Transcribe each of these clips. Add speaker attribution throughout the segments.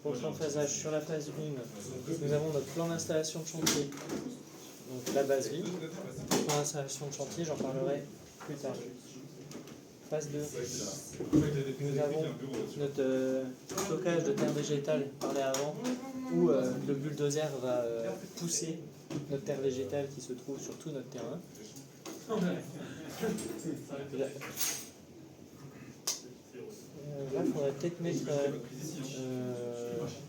Speaker 1: Pour le plan de phasage, sur la phase 1, nous avons notre plan d'installation de chantier, donc la base vie. Le plan d'installation de chantier, j'en parlerai plus tard. Phase 2, nous avons notre stockage de terre végétale, parlé avant, où le bulldozer va pousser notre terre végétale qui se trouve sur tout notre terrain. Là, il faudrait peut-être mettre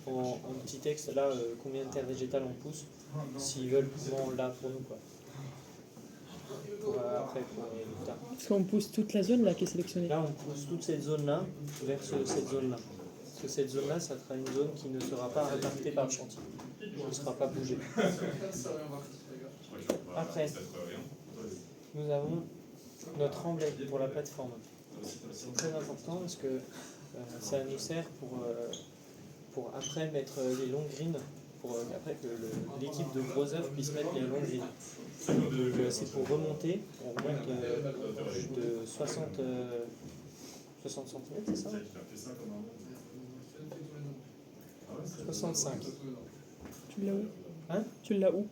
Speaker 1: en petit texte là combien de terre végétale on pousse, s'ils veulent vraiment là pour nous quoi. Après, plus tard.
Speaker 2: Parce qu'on pousse toute la zone là qui est sélectionnée.
Speaker 1: Là, on pousse toute cette zone-là vers cette zone-là. Parce que cette zone-là, ça sera une zone qui ne sera pas impactée par le chantier. Qui ne sera pas bougée. Après, nous avons notre remblai pour la plateforme. C'est très important parce que ça nous sert pour après mettre les longues greens, pour après que l'équipe de gros œufs puisse mettre les longues greens. Donc c'est pour remonter, on remonte de 60 cm, c'est ça 65.
Speaker 2: Tu l'as où
Speaker 1: Hein
Speaker 2: Tu l'as où?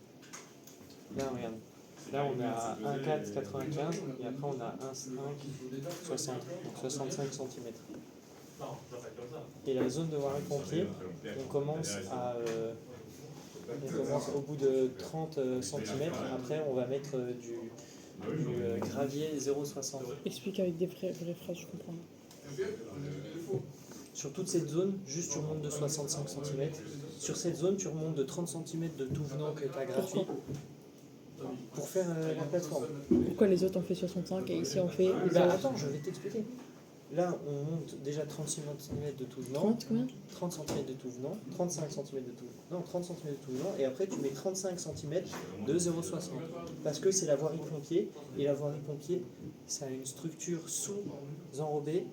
Speaker 1: Là, regarde. Là, on est à 1,495 et après, on a 1,560, donc 65 cm. Et la zone de voirie pompier, on commence au bout de 30 cm. Après, on va mettre du gravier 0,60.
Speaker 2: Explique avec des vraies phrases, je comprends.
Speaker 1: Sur toute cette zone, juste tu remontes de 65 cm. Sur cette zone, tu remontes de 30 cm de tout venant que tu as gratuit pour faire la plateforme.
Speaker 2: Pourquoi les autres on fait 65 et ici on fait...
Speaker 1: Attends, je vais t'expliquer. Là, on monte déjà 30 cm de tout venant.
Speaker 2: 30 combien
Speaker 1: 30 cm de tout venant, 35 cm de tout venant. Non, 30 cm de tout venant, et après tu mets 35 cm de 0,60. Parce que c'est la voirie pompier, et la voirie pompier, ça a une structure sous-enrobée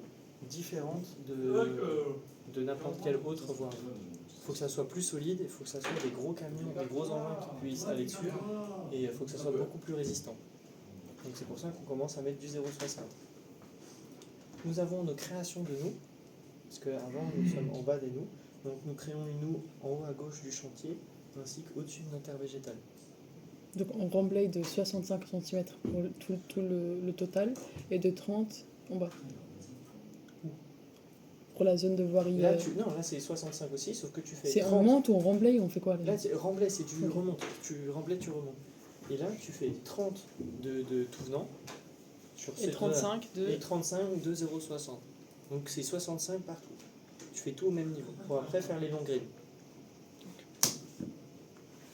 Speaker 1: différente de n'importe quelle autre voirie. Il faut que ça soit plus solide, il faut que ça soit des gros camions, des gros engins qui puissent aller dessus, et il faut que ça soit beaucoup plus résistant. Donc c'est pour ça qu'on commence à mettre du 0,60. Nous avons nos créations de noues, parce qu'avant nous sommes en bas des noues, donc nous créons une noue en haut à gauche du chantier, ainsi qu'au-dessus de notre terre végétale.
Speaker 2: Donc on remblaye de 65 cm pour tout le total et de 30 en bas. Pour la zone de voirie.
Speaker 1: Là, là c'est 65 aussi, sauf que tu fais.
Speaker 2: C'est
Speaker 1: 30.
Speaker 2: on monte ou on remblaye ou on fait quoi
Speaker 1: Là, remblai, c'est tu remontes. Tu remblais, tu remontes. Et là, tu fais 30 de tout venant. Sur
Speaker 2: et 35 de...
Speaker 1: Et 35 de 0,60. Donc c'est 65 partout. Tu fais tout au même niveau. Pour après faire les longues grilles.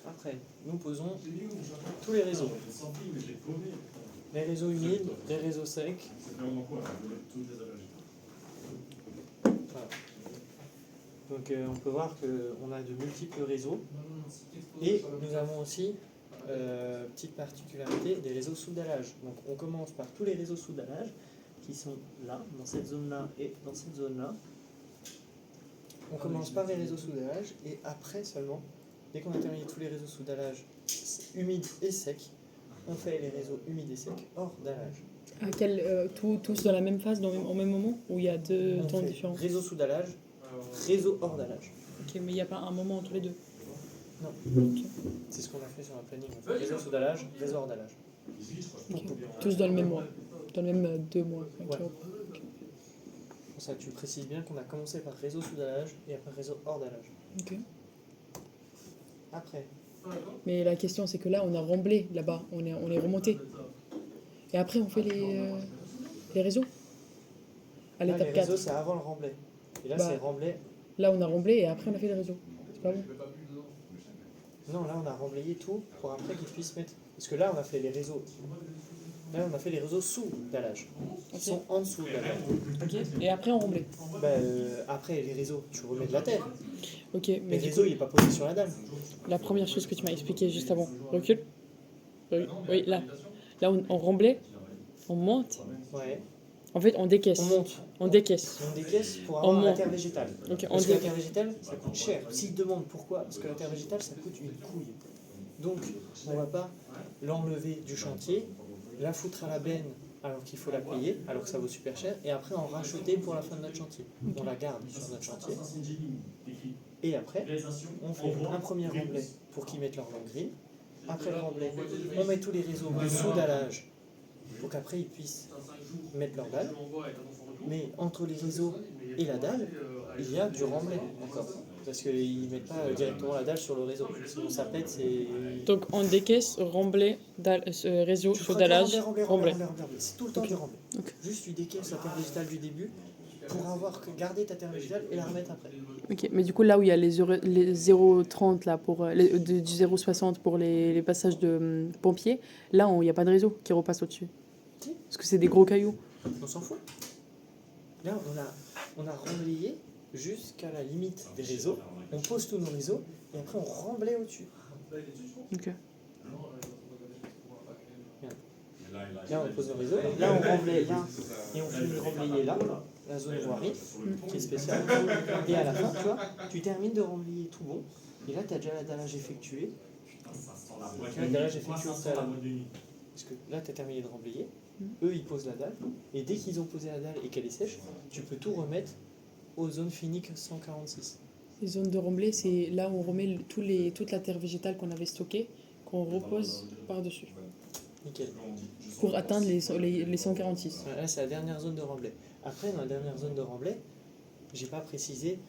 Speaker 1: Après, nous posons tous les réseaux. Les réseaux humides, les réseaux secs. Voilà. Donc on peut voir qu'on a de multiples réseaux. Et nous avons aussi, petite particularité, des réseaux sous dallage. Donc on commence par tous les réseaux sous dallage qui sont là, dans cette zone-là et dans cette zone-là. On commence par les réseaux sous dallage et après seulement, dès qu'on a terminé tous les réseaux sous dallage humides et secs, on fait les réseaux humides et secs hors dallage.
Speaker 2: Tous dans la même phase, au même moment, ou il y a deux temps différents?
Speaker 1: Réseau sous dallage, réseau hors dallage.
Speaker 2: Ok, mais il n'y a pas un moment entre les deux?
Speaker 1: Non.
Speaker 2: Okay.
Speaker 1: C'est ce qu'on a fait sur un planning. On fait réseau sous dallage, réseau hors dallage.
Speaker 2: Okay. Tous dans le même mois, dans le même 2 mois. Okay.
Speaker 1: Ouais. Okay. Pour ça, tu précises bien qu'on a commencé par réseau sous dallage et après réseau hors dallage.
Speaker 2: Ok.
Speaker 1: Après.
Speaker 2: Mais la question, c'est que là, on a remblé là-bas, on est remonté. Et après, on fait les réseaux à
Speaker 1: Là,
Speaker 2: l'étape
Speaker 1: les
Speaker 2: 4.
Speaker 1: réseaux, c'est avant le remblai. Et là, c'est remblai.
Speaker 2: Là, on a remblé et après, on a fait les réseaux. C'est pas bon?
Speaker 1: Non, là, on a remblayé tout pour après qu'ils puissent mettre. Parce que là, on a fait les réseaux. Là, on a fait les réseaux sous dallage. Qui sont en dessous dallage.
Speaker 2: Ok. Et après, on remblait.
Speaker 1: Après, les réseaux, tu remets de la terre.
Speaker 2: Ok.
Speaker 1: Les
Speaker 2: Mais
Speaker 1: réseaux, il n'est pas posé sur la dalle.
Speaker 2: La première chose que tu m'as expliqué juste avant. Recule. Oui, là. Là, on remblait, on monte.
Speaker 1: Ouais.
Speaker 2: En fait, on décaisse.
Speaker 1: On monte.
Speaker 2: On décaisse.
Speaker 1: On décaisse pour avoir la terre végétale.
Speaker 2: Okay,
Speaker 1: parce que la terre végétale, ça coûte cher. S'ils demandent pourquoi, parce que la terre végétale, ça coûte une couille. Donc, on ne va pas l'enlever du chantier, la foutre à la benne alors qu'il faut la payer, alors que ça vaut super cher, et après en racheter pour la fin de notre chantier. On la garde sur notre chantier. Et après, on fait un premier remblai pour qu'ils mettent leur langue grille. Après le remblai, on met tous les réseaux sous dallage pour qu'après ils puissent mettre leur dalle. Mais entre les réseaux et la dalle, il y a du remblai encore. Parce qu'ils ne mettent pas directement la dalle sur le réseau. Sinon ça pète, c'est...
Speaker 2: Donc on décaisse, remblai, réseau,
Speaker 1: Tu
Speaker 2: sur
Speaker 1: feras du
Speaker 2: dallage,
Speaker 1: remblai.
Speaker 2: remblai.
Speaker 1: C'est tout le temps du remblai.
Speaker 2: Ok.
Speaker 1: Juste tu décaisses la terre végétale du début pour avoir gardé ta terre végétale et la remettre après.
Speaker 2: Ok, mais du coup là où il y a les 0,30 là pour du 0,60 pour les passages de pompiers, là il n'y a pas de réseau qui repasse au-dessus.
Speaker 1: Si.
Speaker 2: Parce que c'est des gros cailloux.
Speaker 1: On s'en fout. Là, on a remblayé jusqu'à la limite des réseaux. On pose tous nos réseaux et après on remblaye au-dessus.
Speaker 2: Ok.
Speaker 1: Là, on pose nos réseaux. Là, on remblaye là et on finit de remblayer là, la zone voirie, qui est spéciale. Et à la fin, tu vois, tu termines de remblayer tout bon. Et là, tu as déjà la dallage effectuée. Tu as le dallage effectué au préalable. Parce que là, tu as terminé de remblayer. Eux, ils posent la dalle. Et dès qu'ils ont posé la dalle et qu'elle est sèche, tu peux tout remettre aux zones finiques 146.
Speaker 2: Les zones de remblai, c'est là où on remet toute la terre végétale qu'on avait stockée, qu'on repose par-dessus.
Speaker 1: Nickel.
Speaker 2: Pour atteindre les 146.
Speaker 1: Là, c'est la dernière zone de remblai. Après, dans la dernière zone de remblai, j'ai pas précisé,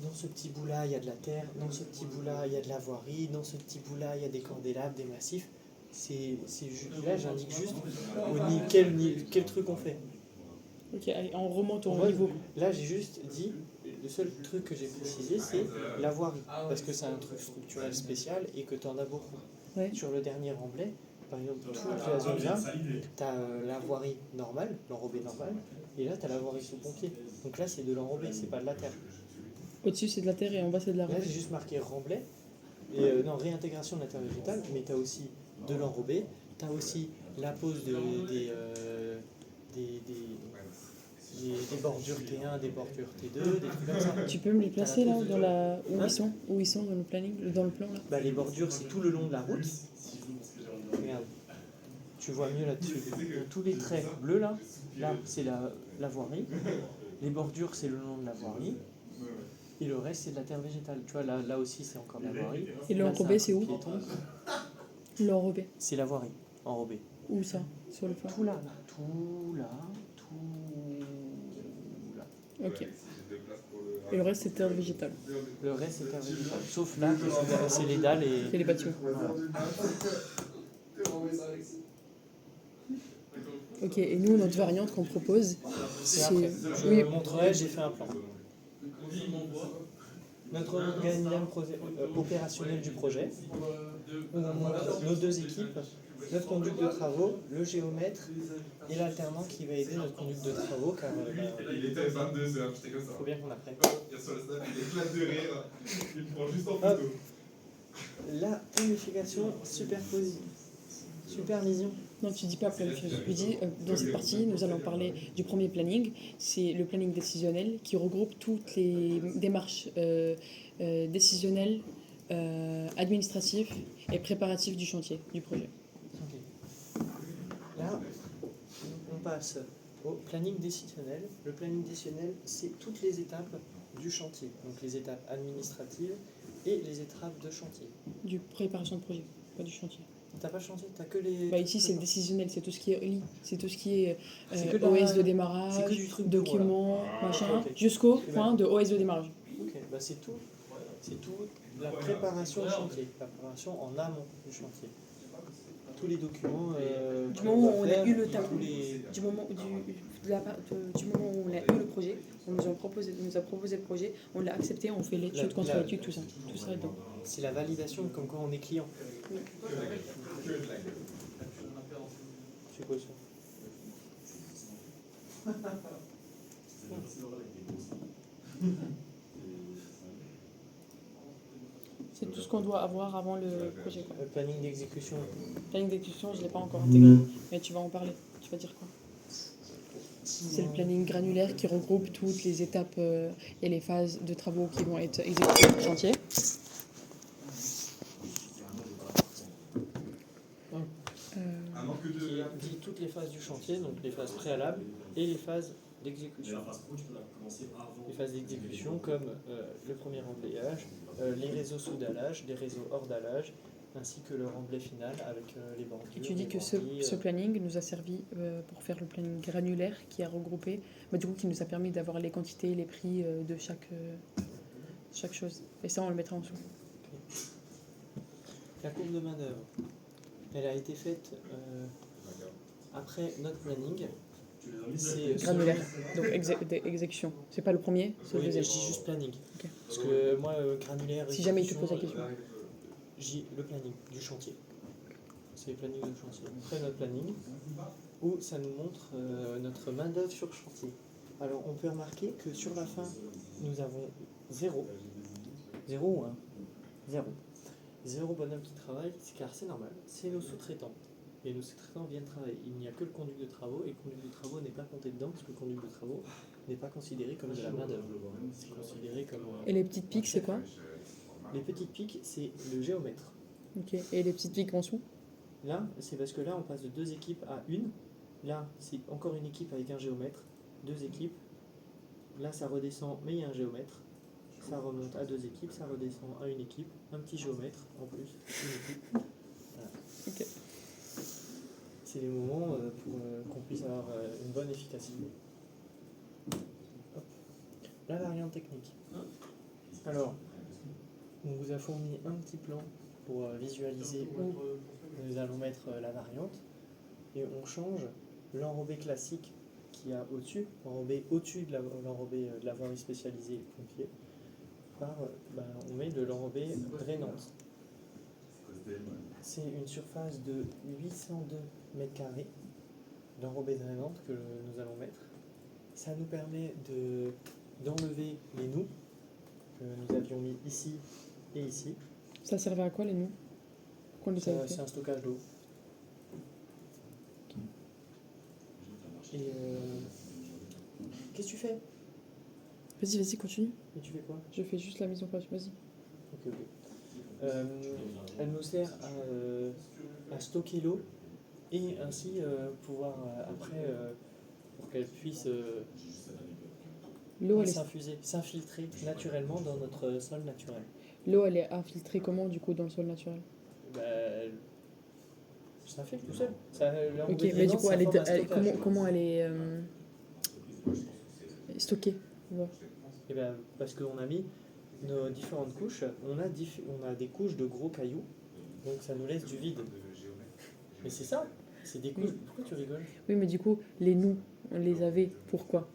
Speaker 1: dans ce petit bout-là, il y a de la terre, dans ce petit bout-là, il y a de la voirie, dans ce petit bout-là, il y a des cordélables, des massifs. Là, j'indique juste quel truc on fait.
Speaker 2: Ok, allez, on remonte au
Speaker 1: Ouais.
Speaker 2: niveau.
Speaker 1: Là, j'ai juste dit, le seul truc que j'ai précisé, c'est la voirie. Parce que c'est un truc structurel spécial et que tu en as beaucoup.
Speaker 2: Ouais.
Speaker 1: Sur le dernier remblai, par exemple, toute la zone là, tu as la voirie normale, l'enrobée normale, et là, tu as la voirie sous pompier. Donc là, c'est de l'enrobé, c'est pas de la terre.
Speaker 2: Au-dessus c'est de la terre et en bas c'est de la
Speaker 1: Là,
Speaker 2: remblai.
Speaker 1: j'ai juste marqué remblai, et non, réintégration de la terre végétale, mais tu as aussi de l'enrobé, tu as aussi la pose des bordures T1, des bordures T2, des trucs comme ça.
Speaker 2: Tu peux me les placer là où ils sont dans le planning, dans le plan là.
Speaker 1: Bah, les bordures, c'est tout le long de la route. Regarde, tu vois mieux là-dessus. Donc, tous les traits bleus là, c'est la voirie. Les bordures, c'est le long de la voirie. Et le reste, c'est de la terre végétale. Tu vois, là aussi, c'est encore de la voirie.
Speaker 2: Et
Speaker 1: Là,
Speaker 2: l'enrobé,
Speaker 1: c'est
Speaker 2: c'est
Speaker 1: un
Speaker 2: où?
Speaker 1: piéton.
Speaker 2: L'enrobé.
Speaker 1: C'est la voirie, enrobée.
Speaker 2: Où ça? Sur le plan.
Speaker 1: Tout là.
Speaker 2: Ok. Et le reste c'est terre végétale.
Speaker 1: Le reste, c'est terre végétale. Sauf là, c'est les dalles
Speaker 2: Et
Speaker 1: et...
Speaker 2: les bâtiments.
Speaker 1: Voilà.
Speaker 2: Ok, et nous notre variante qu'on propose,
Speaker 1: C'est
Speaker 2: c'est.
Speaker 1: après. Je
Speaker 2: Oui,
Speaker 1: montrerai, j'ai fait un plan. Notre organigramme opérationnel du projet, où on montre nos deux équipes, notre conduite de travaux, le géomètre et l'alternant qui va aider notre conduite de travaux, car
Speaker 3: Il était 22h, j'étais comme ça.
Speaker 1: il faut bien qu'on apprenne.
Speaker 3: Il y a sur le snap, il éclate de rire, il me prend juste en photo.
Speaker 1: La planification supervision.
Speaker 2: non, tu dis pas planification. Tu dis dans cette partie, nous allons parler du premier planning. C'est le planning décisionnel qui regroupe toutes les démarches décisionnelles, administratives et préparatives du chantier, du projet.
Speaker 1: Ok. Là, on passe au planning décisionnel. Le planning décisionnel, c'est toutes les étapes du chantier. Donc les étapes administratives et les étapes de chantier.
Speaker 2: Du préparation de projet, pas du chantier.
Speaker 1: T'as pas de chantier, t'as que les...
Speaker 2: Bah ici c'est le décisionnel, c'est tout ce qui est lit, c'est tout ce qui est
Speaker 1: C'est que de la-
Speaker 2: OS de
Speaker 1: c'est que
Speaker 2: démarrage,
Speaker 1: du truc bureau,
Speaker 2: documents, machin,
Speaker 1: ok.
Speaker 2: jusqu'au
Speaker 1: Et
Speaker 2: point de OS de démarrage.
Speaker 1: Ok, bah c'est tout la préparation du chantier, la préparation en amont du chantier. Tous les documents...
Speaker 2: Du moment où on a eu le
Speaker 1: tableau,
Speaker 2: tableau, du moment où on a eu le projet, on nous a proposé le projet, on l'a accepté, on fait l'étude, contre-étude, tout ça est dedans.
Speaker 1: c'est la validation comme quand on est client. C'est quoi ça?
Speaker 2: C'est tout ce qu'on doit avoir avant le projet. Quoi.
Speaker 1: Le planning d'exécution.
Speaker 2: Planning d'exécution, je ne l'ai pas encore intégré, mais tu vas en parler. Tu vas dire quoi? C'est le planning granulaire qui regroupe toutes les étapes et les phases de travaux qui vont être exécutées sur le chantier.
Speaker 3: Un an que de...
Speaker 1: Dit toutes les phases du chantier, donc les phases préalables et les phases d'exécution. Les phases d'exécution comme le premier emblayage, les réseaux sous dallage, les réseaux hors dallage, ainsi que le remblai final avec les bordures.
Speaker 2: Et tu dis
Speaker 1: les
Speaker 2: que
Speaker 1: bandits,
Speaker 2: ce planning nous a servi pour faire le planning granulaire qui a regroupé, du coup qui nous a permis d'avoir les quantités, les prix de chaque chose. Et ça, on le mettra en dessous.
Speaker 1: La courbe de main-d'œuvre, elle a été faite après notre planning. C'est
Speaker 2: Granulaire, donc d'exécution. C'est pas le premier, c'est le
Speaker 1: Oui,
Speaker 2: deuxième.
Speaker 1: je dis juste planning.
Speaker 2: Ok.
Speaker 1: Parce que moi, granulaire.
Speaker 2: Si jamais il te
Speaker 1: exécution,
Speaker 2: pose la question.
Speaker 1: J'ai le planning du chantier. C'est le planning du chantier. Après notre planning, où ça nous montre notre main-d'œuvre sur chantier. Alors on peut remarquer que sur la fin, nous avons 0. 0 ou 1 0. 0 bonhomme qui travaille, car c'est normal. C'est nos sous-traitants. Et nos sous-traitants viennent travailler. Il n'y a que le conduit de travaux, et le conduit de travaux n'est pas compté dedans, parce que le conduit de travaux n'est pas considéré comme de la main-d'œuvre. C'est considéré comme.
Speaker 2: Et les petites piques, c'est quoi?
Speaker 1: Les petites piques, c'est le géomètre.
Speaker 2: Ok. Et les petites piques en dessous?
Speaker 1: Là, c'est parce que là, on passe de 2 équipes à une. Là, c'est encore une équipe avec un géomètre. 2 équipes. Là, ça redescend, mais il y a un géomètre. Ça remonte à 2 équipes, ça redescend à une équipe. Un petit géomètre en plus. Une équipe. Voilà.
Speaker 2: Ok.
Speaker 1: C'est les moments pour qu'on puisse avoir une bonne efficacité. Hop. La variante technique. Alors, on vous a fourni un petit plan pour visualiser où nous allons mettre la variante. Et on change l'enrobé classique qu'il y a au-dessus, l'enrobé au-dessus de l'enrobé de la voirie spécialisée pompier, par, on met de l'enrobé drainante. C'est une surface de 802 m² d'enrobé drainante que nous allons mettre. Ça nous permet d'enlever les nous que nous avions mis ici et ici.
Speaker 2: Ça servait à quoi les nous? Pourquoi on les avait
Speaker 1: C'est
Speaker 2: fait?
Speaker 1: un stockage d'eau. Et qu'est-ce que tu fais?
Speaker 2: Vas-y, continue.
Speaker 1: Et tu fais quoi?
Speaker 2: Je fais juste la mise en page, vas-y.
Speaker 1: Ok. Elle nous sert à stocker l'eau et ainsi pouvoir après, pour qu'elle puisse
Speaker 2: L'eau, elle est...
Speaker 1: s'infiltrer naturellement dans notre sol naturel.
Speaker 2: L'eau, elle est infiltrée comment du coup dans le sol naturel?
Speaker 1: Elle s'infiltre tout seul. Ça,
Speaker 2: Ok, mais du coup, comment elle est stockée? Ouais.
Speaker 1: Et parce qu'on a mis nos différentes couches, on a des couches de gros cailloux, donc ça nous laisse du vide. Mais c'est ça, c'est des couches. Pourquoi tu rigoles?
Speaker 2: Oui, mais du coup, les nous, on les avait pourquoi?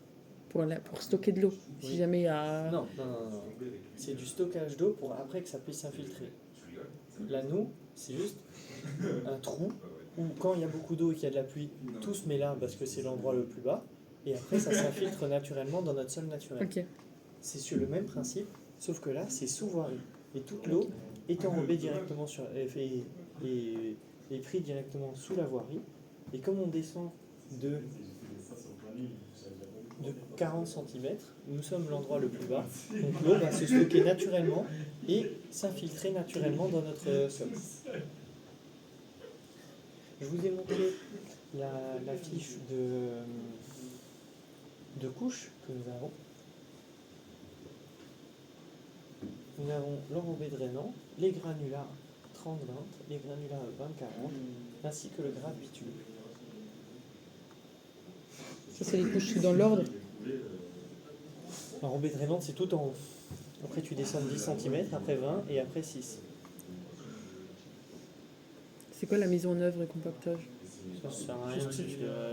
Speaker 2: Pour stocker de l'eau, si
Speaker 1: Oui.
Speaker 2: jamais à...
Speaker 1: Non. C'est du stockage d'eau pour après que ça puisse s'infiltrer. Là, nous, c'est juste un trou où quand il y a beaucoup d'eau et qu'il y a de la pluie, tout se met là parce que c'est l'endroit le plus bas. Et après, ça s'infiltre naturellement dans notre sol naturel.
Speaker 2: Ok.
Speaker 1: C'est sur le même principe, sauf que là, c'est sous voirie. Et toute l'eau est enrobée directement est prise directement sous la voirie. Et comme on descend de 40 cm, nous sommes l'endroit le plus bas. Donc l'eau va se stocker naturellement et s'infiltrer naturellement dans notre sol. Je vous ai montré la fiche de couches que nous avons. Nous avons l'enrobé drainant, les granulats 30-20, les granulats 20-40, ainsi que le grave bitume.
Speaker 2: Ça, c'est les couches dans l'ordre.
Speaker 1: L'enrobé drainante, c'est tout en haut. Après, tu descends 10 cm, après 20 et après 6.
Speaker 2: C'est quoi la mise en œuvre et compactage?
Speaker 1: Ça sert à rien,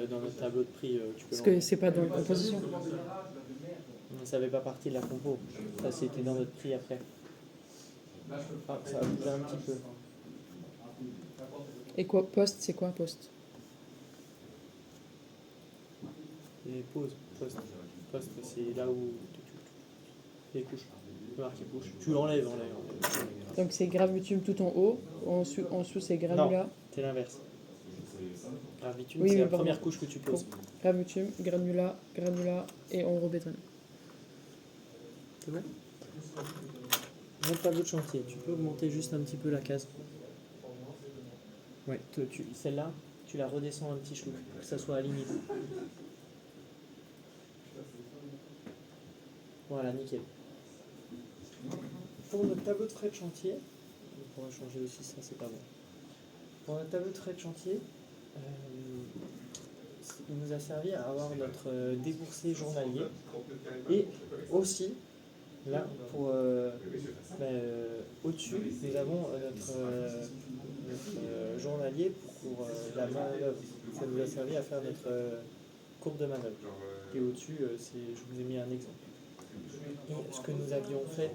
Speaker 1: dans notre tableau de prix, tu peux
Speaker 2: Parce que c'est pas dans la composition.
Speaker 1: Ça fait pas partie de la compo. Ça, c'était dans notre prix après. Ah, ça a bougé un petit peu.
Speaker 2: Et quoi, poste, c'est quoi poste?
Speaker 1: Et pause, poste, c'est là où les couches. Tu peux marquer couche. Tu enlèves.
Speaker 2: Donc c'est grave bitume tout en haut, en dessous c'est granulat.
Speaker 1: Non, c'est l'inverse. Grave bitume,
Speaker 2: Oui,
Speaker 1: c'est
Speaker 2: mais
Speaker 1: la
Speaker 2: pardon.
Speaker 1: première couche que tu poses.
Speaker 2: Grave bitume, granulat et enrobé drainant.
Speaker 1: C'est bon? Mon tableau de chantier, tu peux augmenter juste un petit peu la case. Ouais, celle-là, tu la redescends un petit chou, que ça soit aligné. Voilà, nickel. Pour notre tableau de frais de chantier, on pourra changer aussi ça, c'est pas bon. Pour notre tableau de frais de chantier, il nous a servi à avoir notre déboursé journalier et aussi, là, pour au-dessus, nous avons notre journalier pour la manœuvre. Ça nous a servi à faire notre courbe de manœuvre. Et au-dessus, je vous ai mis un exemple. Et ce que nous avions fait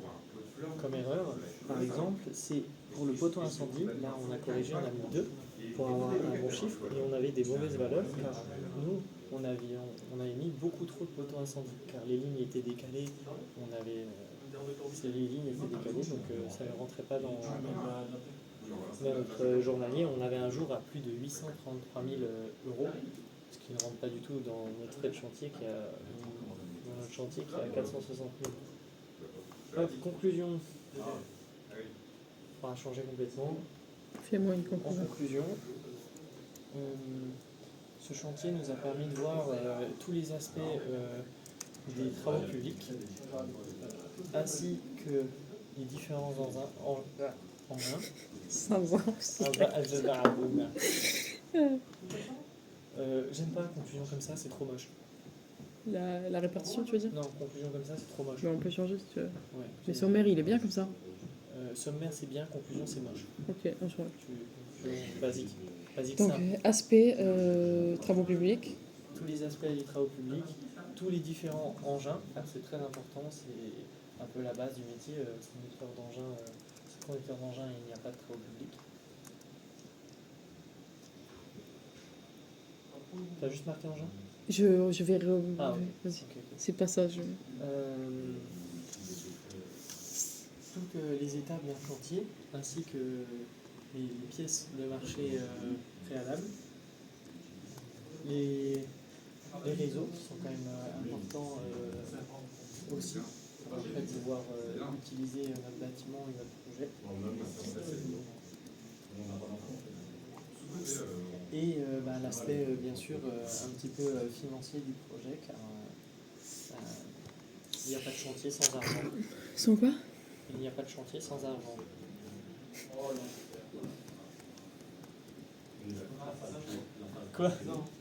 Speaker 1: comme erreur, par exemple, c'est pour le poteau incendie, là on a corrigé, on a mis 2 pour avoir un bon chiffre, et on avait des mauvaises valeurs, car nous, on avait mis beaucoup trop de poteaux incendie, car les lignes étaient décalées, les lignes étaient décalées, donc ça ne rentrait pas dans notre journalier. On avait un jour à plus de 833 000 euros, ce qui ne rentre pas du tout dans notre frais de chantier qui a 460 000. Hop, conclusion. On va changer complètement.
Speaker 2: Fais-moi une
Speaker 1: En
Speaker 2: conclusion.
Speaker 1: conclusion, ce chantier nous a permis de voir tous les aspects des travaux publics, ainsi que les différents engins. J'aime pas la conclusion comme ça, c'est trop moche.
Speaker 2: La répartition, tu veux dire?
Speaker 1: Non, conclusion comme ça, c'est trop moche.
Speaker 2: Mais on peut changer si tu veux.
Speaker 1: Ouais,
Speaker 2: Mais sommaire, il est bien comme ça.
Speaker 1: sommaire c'est bien, conclusion c'est moche.
Speaker 2: Ok, on change.
Speaker 1: Basique. Basique
Speaker 2: Donc,
Speaker 1: simple.
Speaker 2: aspect travaux publics.
Speaker 1: Tous les aspects des travaux publics, tous les différents engins, car c'est très important, c'est un peu la base du métier. Conducteur d'engin, il n'y a pas de travaux publics. T'as juste marqué engin?
Speaker 2: Je vais.
Speaker 1: Ah, ok.
Speaker 2: Vas-y.
Speaker 1: Ok.
Speaker 2: C'est pas ça.
Speaker 1: Toutes les étapes d'un chantier, ainsi que les pièces de marché préalables, les réseaux qui sont quand même importants aussi pour après pouvoir utiliser notre bâtiment et notre projet. Et l'aspect bien sûr un petit peu financier du projet, car il n'y a pas de chantier sans argent.
Speaker 2: Sans quoi?
Speaker 1: Il n'y a pas de chantier sans argent. Quoi?